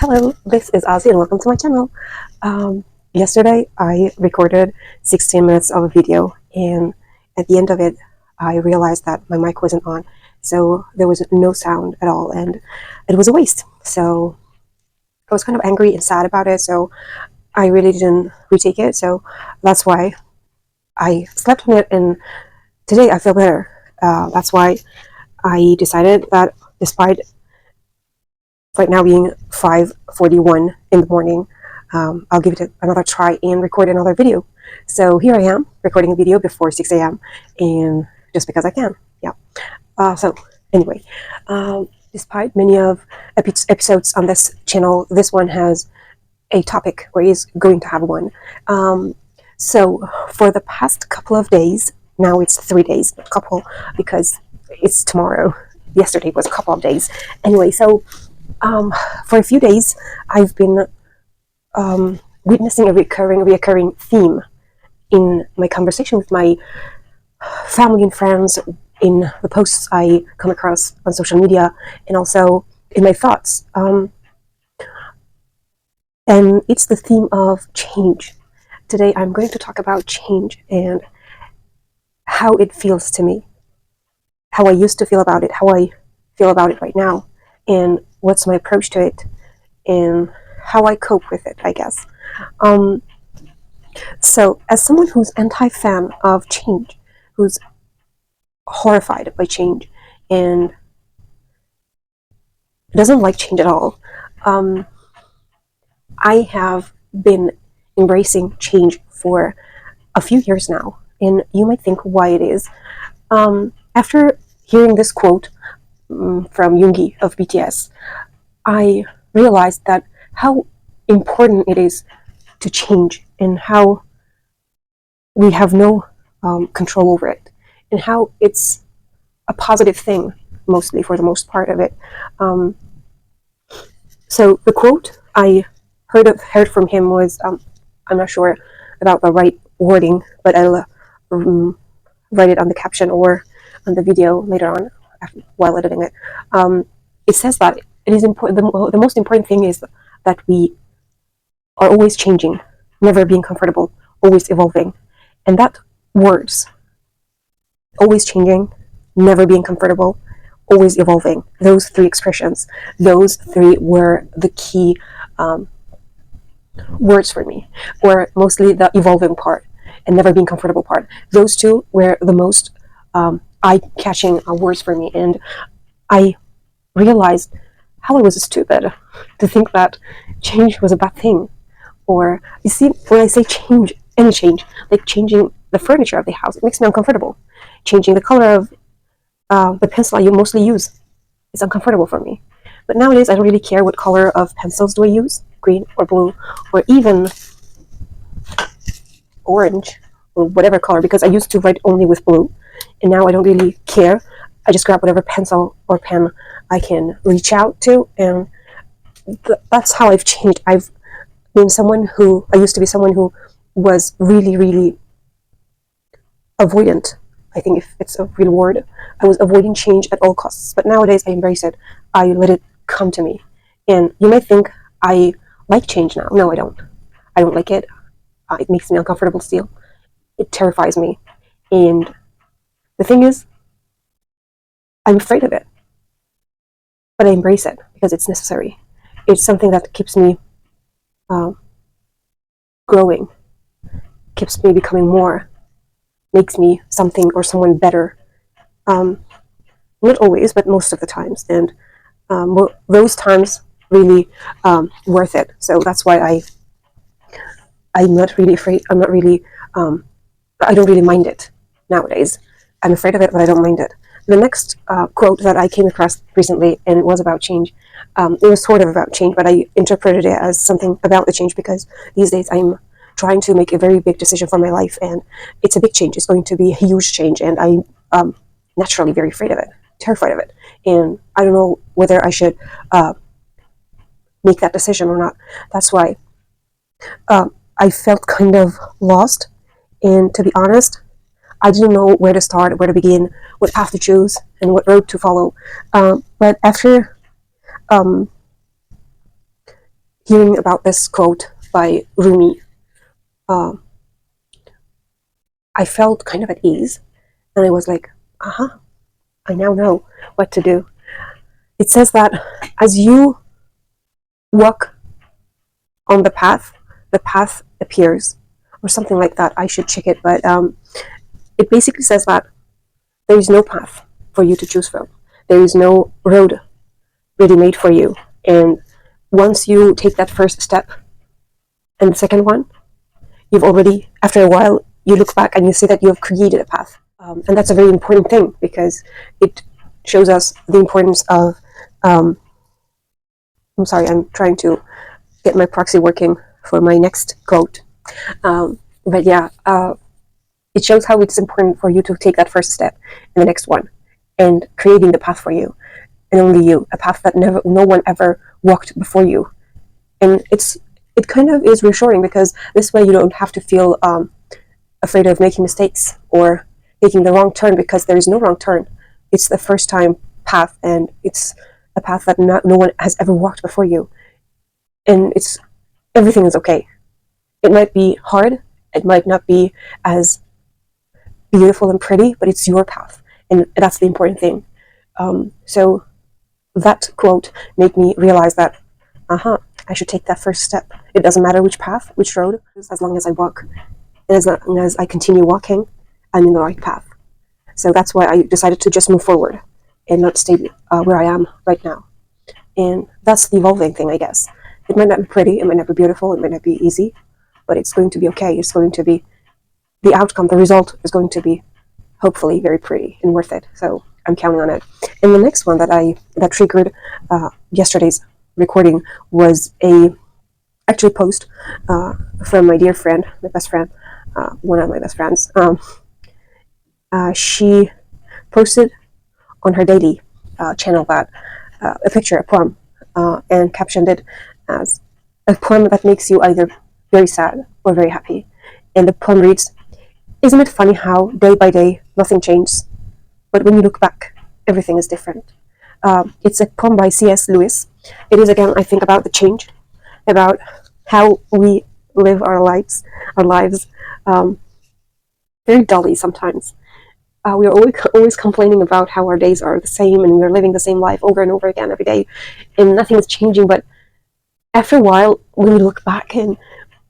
Hello, this is Ozzy and welcome to my channel. Yesterday I recorded 16 minutes of a video, and at the end of it I realized that my mic wasn't on, so there was no sound at all and it was a waste. So I was kind of angry and sad about it, so I really didn't retake it. So that's why I slept on it, and today I feel better. That's why I decided that despite right now being 5:41 in the morning, I'll give it another try and record another video. So here I am recording a video before 6 a.m. and just because I can. Yeah. So anyway, despite many of episodes on this channel, this one has a topic, or is going to have one. So for the past couple of days, now it's 3 days, not couple, because it's tomorrow. Yesterday was a couple of days. Anyway, so for a few days, I've been witnessing a reoccurring theme in my conversation with my family and friends, in the posts I come across on social media, and also in my thoughts. And it's the theme of change. Today, I'm going to talk about change and how it feels to me, how I used to feel about it, how I feel about it right now, and what's my approach to it, and how I cope with it, I guess. So, as someone who's anti-fan of change, who's horrified by change, and doesn't like change at all, I have been embracing change for a few years now, and you might think why it is. After hearing this quote from Yoongi of BTS, I realized that how important it is to change, and how we have no control over it, and how it's a positive thing, mostly, for the most part of it. So the quote I heard from him was, I'm not sure about the right wording, but I'll write it on the caption or on the video later on while editing it. It says that it is important. The most important thing is that we are always changing, never being comfortable, always evolving, and that words, always changing, never being comfortable, always evolving, those three expressions, those three were the key words for me, or mostly the evolving part and never being comfortable part. Those two were the most eye-catching words for me, and I realized how I was stupid to think that change was a bad thing. Or, you see, when I say change, any change, like changing the furniture of the house, it makes me uncomfortable. Changing the color of the pencil I mostly use is uncomfortable for me. But nowadays, I don't really care what color of pencils do I use, green or blue, or even orange, or whatever color, because I used to write only with blue, and now I don't really care. I just grab whatever pencil or pen I can reach out to, and that's how I've changed. I used to be someone who was really, really avoidant. I think, if it's a real word, I was avoiding change at all costs. But nowadays, I embrace it. I let it come to me. And you might think I like change now. No, I don't. I don't like it. It makes me uncomfortable still. It terrifies me. And the thing is, I'm afraid of it. But I embrace it because it's necessary. It's something that keeps me growing, keeps me becoming more, makes me something or someone better. Not always, but most of the times. And those times really worth it. So that's why I'm not really afraid. I don't really mind it nowadays. I'm afraid of it, but I don't mind it. The next quote that I came across recently, and it was about change. It was sort of about change, but I interpreted it as something about the change, because these days I'm trying to make a very big decision for my life, and it's a big change. It's going to be a huge change, and I'm naturally very afraid of it, terrified of it, and I don't know whether I should make that decision or not. That's why I felt kind of lost, and to be honest, I didn't know where to start, where to begin, what path to choose, and what road to follow. But after hearing about this quote by Rumi, I felt kind of at ease, and I was like, I now know what to do. It says that as you walk on the path appears, or something like that. I should check it, but it basically says that there is no path for you to choose from. There is no road ready made for you. And once you take that first step and the second one, you've already, after a while, you look back and you see that you have created a path. And that's a very important thing because it shows us the importance of, I'm sorry, I'm trying to get my proxy working for my next quote. But yeah, it shows how it's important for you to take that first step and the next one and creating the path for you and only you, a path that no one ever walked before you. And it kind of is reassuring because this way you don't have to feel afraid of making mistakes or taking the wrong turn, because there is no wrong turn. It's the first time path, and it's a path that no one has ever walked before you. And everything is okay. It might be hard, it might not be as beautiful and pretty, but it's your path, and that's the important thing. So that quote made me realize that, I should take that first step. It doesn't matter which path, which road, as long as I walk, and as long as I continue walking, I'm in the right path. So that's why I decided to just move forward and not stay where I am right now. And that's the evolving thing, I guess. It might not be pretty, it might not be beautiful, it might not be easy, but it's going to be okay. It's going to be, the outcome, the result is going to be hopefully very pretty and worth it. So I'm counting on it. And the next one that triggered yesterday's recording was a post from my dear friend, my best friend, one of my best friends. She posted on her daily channel that a picture, a poem, and captioned it as a poem that makes you either very sad or very happy. And the poem reads, "Isn't it funny how day by day nothing changes, but when you look back, everything is different?" It's a poem by C.S. Lewis. It is, again, I think, about the change, about how we live our lives very dully sometimes. We are always complaining about how our days are the same and we're living the same life over and over again every day, and nothing is changing. But after a while, when we look back and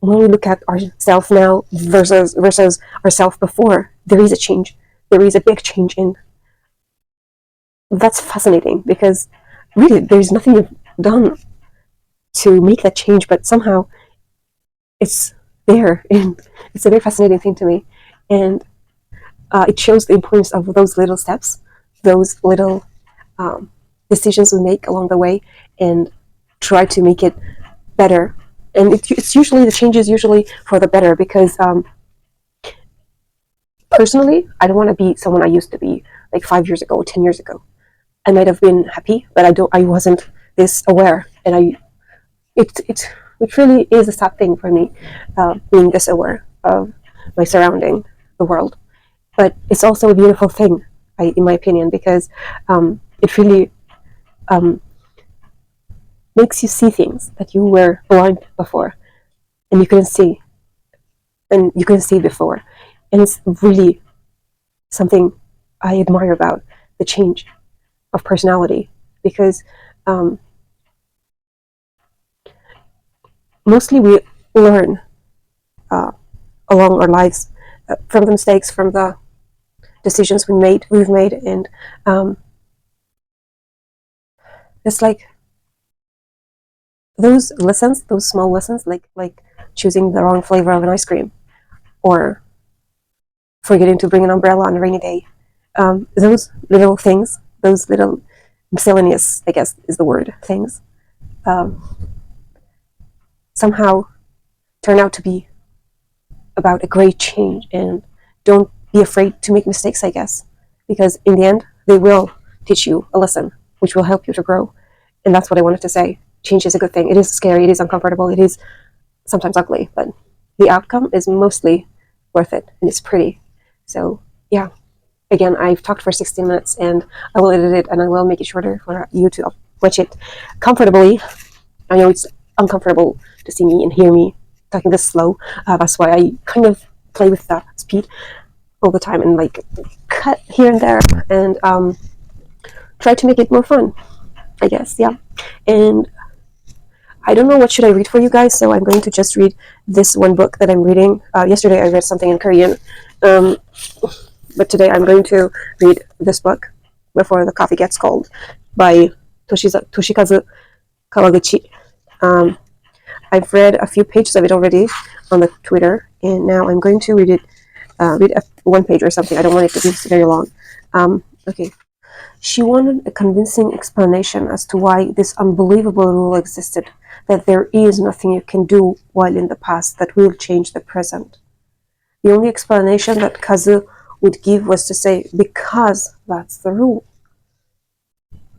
when we look at ourselves now versus ourselves before, there is a change. There is a big change, and that's fascinating because really there's nothing you've done to make that change, but somehow it's there, and it's a very fascinating thing to me. And it shows the importance of those little steps, those little decisions we make along the way, and try to make it better. And it's usually, the change is usually for the better, because personally, I don't want to be someone I used to be like 5 years ago or 10 years ago. I might have been happy, but I wasn't this aware, and it really is a sad thing for me, being this aware of my surrounding, the world. But it's also a beautiful thing, in my opinion, because it really makes you see things that you were blind before, and you couldn't see, before. And it's really something I admire about the change of personality, because mostly we learn along our lives from the mistakes, from the decisions we've made, and it's like those lessons, those small lessons, like choosing the wrong flavor of an ice cream, or forgetting to bring an umbrella on a rainy day. Those little things, those little miscellaneous, I guess is the word, things, somehow turn out to be about a great change. And don't be afraid to make mistakes, I guess, because in the end, they will teach you a lesson, which will help you to grow. And that's what I wanted to say. Change is a good thing. It is scary, it is uncomfortable, it is sometimes ugly, but the outcome is mostly worth it, and it's pretty. So yeah, again, I've talked for 16 minutes, and I will edit it and I will make it shorter for you to watch it comfortably. I know it's uncomfortable to see me and hear me talking this slow. That's why I kind of play with the speed all the time and like cut here and there and try to make it more fun, I guess. Yeah. And I don't know what should I read for you guys, so I'm going to just read this one book that I'm reading. Yesterday I read something in Korean, but today I'm going to read this book, Before the Coffee Gets Cold, by Toshikazu Kawaguchi. I've read a few pages of it already on the Twitter, and now I'm going to read it. Read one page or something. I don't want it to be very long. Okay. She wanted a convincing explanation as to why this unbelievable rule existed, that there is nothing you can do while in the past that will change the present. The only explanation that Kazu would give was to say, because that's the rule.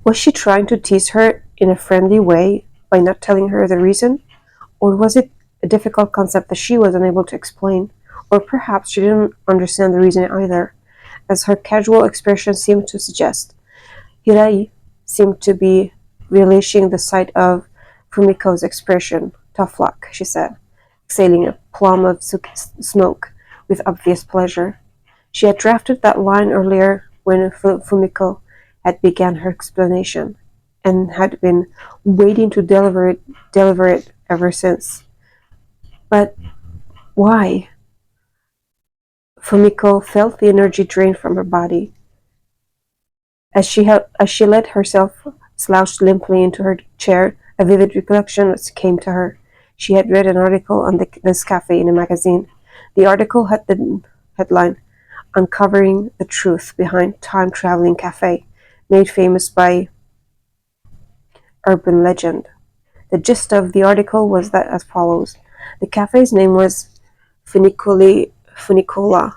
Was she trying to tease her in a friendly way by not telling her the reason? Or was it a difficult concept that she was unable to explain? Or perhaps she didn't understand the reason either, as her casual expression seemed to suggest. Hirai seemed to be relishing the sight of Fumiko's expression. Tough luck, she said, exhaling a plume of smoke with obvious pleasure. She had drafted that line earlier when Fumiko had begun her explanation, and had been waiting to deliver it ever since. But why? Fumiko felt the energy drain from her body. As she let herself slouch limply into her chair, a vivid recollection came to her. She had read an article on this cafe in a magazine. The article had the headline, Uncovering the Truth Behind Time-Traveling Cafe, made famous by urban legend. The gist of the article was that as follows. The cafe's name was Funicola.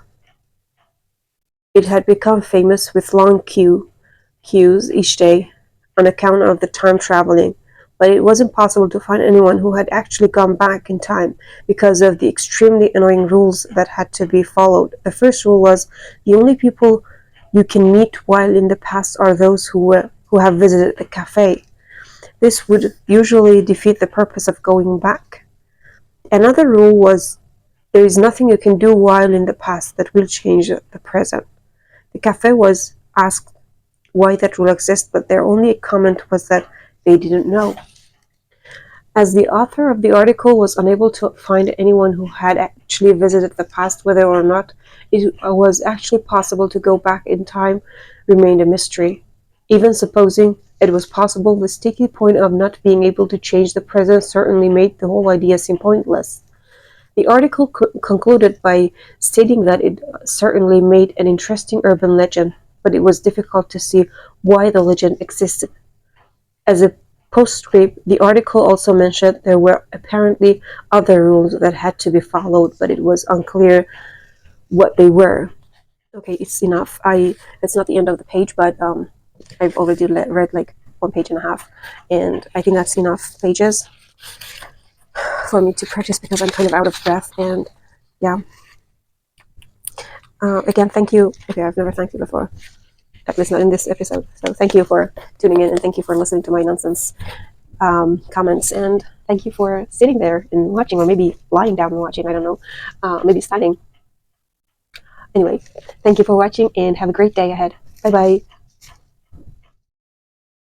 It had become famous with long queues each day on account of the time traveling, but it was impossible to find anyone who had actually gone back in time because of the extremely annoying rules that had to be followed. The first rule was the only people you can meet while in the past are those who have visited the cafe. This would usually defeat the purpose of going back. Another rule was there is nothing you can do while in the past that will change the present. The cafe was asked why that rule exists, but their only comment was that they didn't know. As the author of the article was unable to find anyone who had actually visited the past, whether or not it was actually possible to go back in time remained a mystery. Even supposing it was possible, the sticky point of not being able to change the present certainly made the whole idea seem pointless. The article concluded by stating that it certainly made an interesting urban legend, but it was difficult to see why the legend existed. As a postscript, the article also mentioned there were apparently other rules that had to be followed, but it was unclear what they were. Okay, it's enough. It's not the end of the page, but I've already read like 1.5 pages, and I think that's enough pages for me to practice because I'm kind of out of breath. And yeah, again, thank you. Okay, I've never thanked you before, at least not in this episode. So thank you for tuning in, and thank you for listening to my nonsense comments, and thank you for sitting there and watching, or maybe lying down and watching. I don't know, maybe standing. Anyway, thank you for watching, and have a great day ahead. Bye bye.